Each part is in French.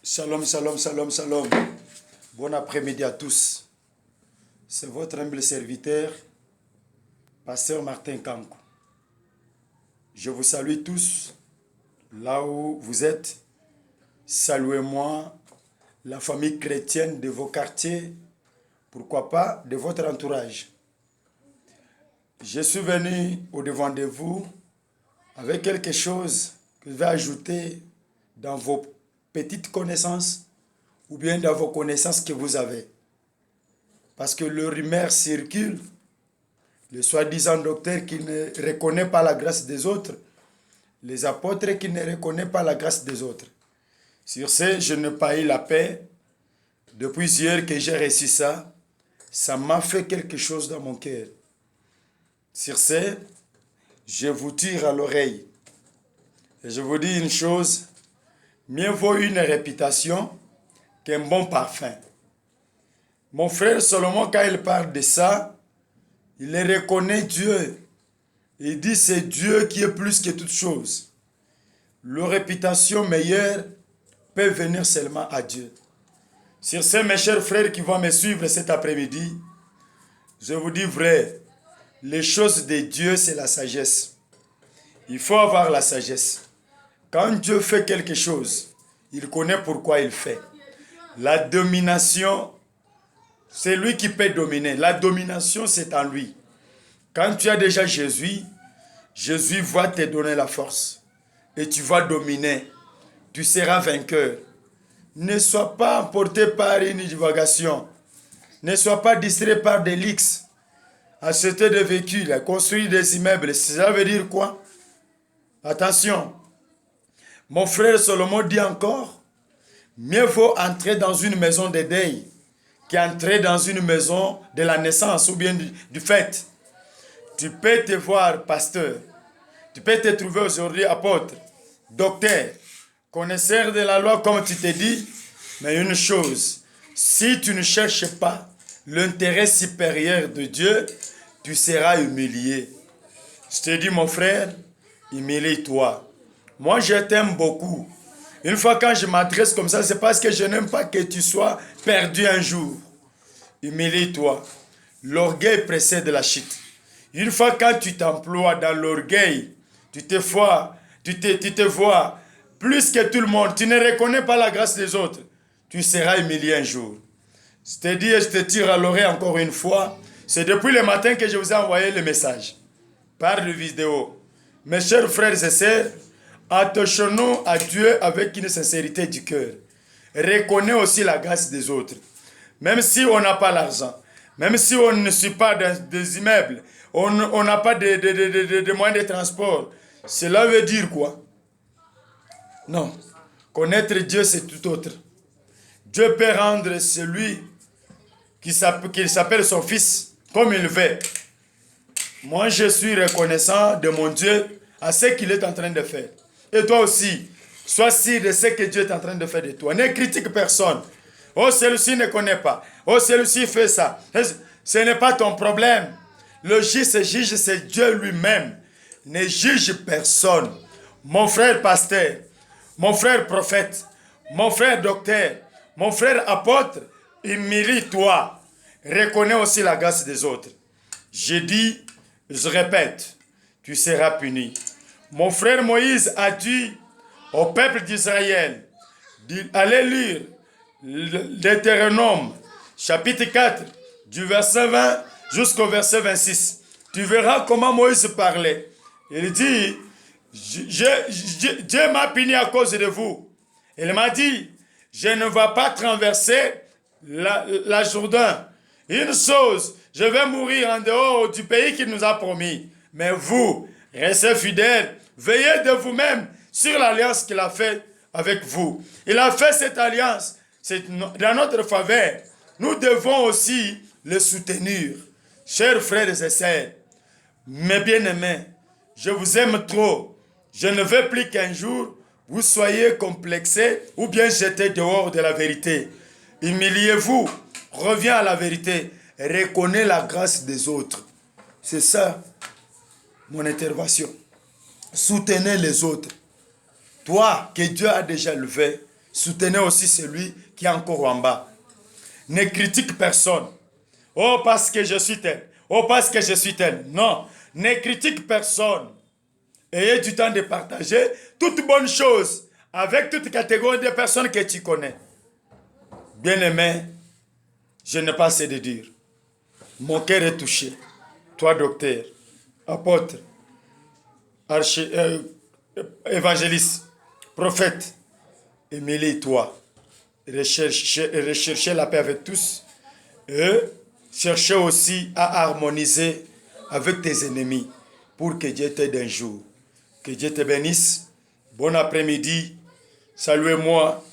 Shalom, shalom, shalom, shalom. Bon après-midi à tous. C'est votre humble serviteur, Pasteur Martin Kankou. Je vous salue tous, là où vous êtes. Saluez-moi, la famille chrétienne de vos quartiers, pourquoi pas de votre entourage. Je suis venu au-devant de vous avec quelque chose que je vais ajouter dans vos petites connaissances ou bien dans vos connaissances que vous avez. Parce que le rumeur circule, le soi-disant docteur qui ne reconnaît pas la grâce des autres, les apôtres qui ne reconnaissent pas la grâce des autres. Sur ce, je n'ai pas eu la paix. Depuis hier que j'ai reçu ça, ça m'a fait quelque chose dans mon cœur. Sur ce, je vous tire à l'oreille. Et je vous dis une chose, mieux vaut une réputation qu'un bon parfum. Mon frère Solomon, quand il parle de ça, il reconnaît Dieu. Il dit c'est Dieu qui est plus que toute chose. La réputation meilleure peut venir seulement à Dieu. Sur ce, mes chers frères qui vont me suivre cet après-midi, je vous dis vrai, les choses de Dieu, c'est la sagesse. Il faut avoir la sagesse. Quand Dieu fait quelque chose, il connaît pourquoi il fait. La domination, c'est lui qui peut dominer. La domination, c'est en lui. Quand tu as déjà Jésus, Jésus va te donner la force. Et tu vas dominer. Tu seras vainqueur. Ne sois pas emporté par une divagation. Ne sois pas distrait par des leaks. Acheter des véhicules, construire des immeubles. Ça veut dire quoi? Attention. Mon frère Solomon dit encore, mieux vaut entrer dans une maison de deuil qu'entrer dans une maison de la naissance ou bien du fait. Tu peux te voir pasteur, tu peux te trouver aujourd'hui apôtre, docteur, connaisseur de la loi comme tu te dis, mais une chose, si tu ne cherches pas l'intérêt supérieur de Dieu, tu seras humilié. Je te dis mon frère, humilie-toi. Moi, je t'aime beaucoup. Une fois quand je m'adresse comme ça, c'est parce que je n'aime pas que tu sois perdu un jour. Humilie-toi. L'orgueil précède la chute. Une fois quand tu t'emploies dans l'orgueil, tu te vois plus que tout le monde, tu ne reconnais pas la grâce des autres, tu seras humilié un jour. Je te dis et je te tire à l'oreille encore une fois, c'est depuis le matin que je vous ai envoyé le message, par le vidéo. Mes chers frères et sœurs, attachons-nous à Dieu avec une sincérité du cœur. Reconnais aussi la grâce des autres. Même si on n'a pas l'argent, même si on ne suit pas dans des immeubles, on n'a pas de moyens de transport, cela veut dire quoi? Non. Connaître Dieu, c'est tout autre. Dieu peut rendre celui qui s'appelle son fils comme il veut. Moi, je suis reconnaissant de mon Dieu à ce qu'il est en train de faire. Et toi aussi, sois sûr de ce que Dieu est en train de faire de toi. Ne critique personne. Oh, celui-ci ne connaît pas. Oh, celui-ci fait ça. Ce n'est pas ton problème. Le juge, c'est Dieu lui-même. Ne juge personne. Mon frère pasteur, mon frère prophète, mon frère docteur, mon frère apôtre, humilie-toi. Reconnais aussi la grâce des autres. Je dis, je répète, tu seras puni. Mon frère Moïse a dit au peuple d'Israël, allez lire Deutéronome, chapitre 4, du verset 20 jusqu'au verset 26. Tu verras comment Moïse parlait. Il dit, Dieu m'a puni à cause de vous. Il m'a dit, je ne vais pas traverser la Jourdain. Une chose, je vais mourir en dehors du pays qu'il nous a promis. Mais vous, restez fidèles, veillez de vous-même sur l'alliance qu'il a faite avec vous. Il a fait cette alliance, c'est dans notre faveur. Nous devons aussi le soutenir. Chers frères et sœurs, mes bien-aimés, je vous aime trop. Je ne veux plus qu'un jour, vous soyez complexés ou bien jetés dehors de la vérité. Humiliez-vous, reviens à la vérité, reconnais la grâce des autres. C'est ça, mon intervention. Soutenez les autres. Toi, que Dieu a déjà levé, Soutenez aussi celui qui est encore en bas. Ne critique personne. Oh, parce que je suis tel. Oh, parce que je suis tel. Non, ne critique personne. Ayez du temps de partager toute bonne chose avec toute catégorie de personnes que tu connais. Bien-aimé, je n'ai pas assez de dire. Mon cœur est touché. Toi, docteur, apôtre, évangéliste, prophète, Émilie, toi, recherchez la paix avec tous et cherchez aussi à harmoniser avec tes ennemis pour que Dieu t'aide un jour. Que Dieu te bénisse. Bon après-midi. Saluez-moi,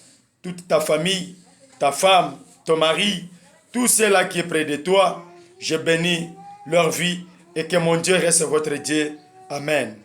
toute ta famille, ta femme, ton mari, tous ceux-là qui sont près de toi. Je bénis leur vie et que mon Dieu reste votre Dieu. Amen.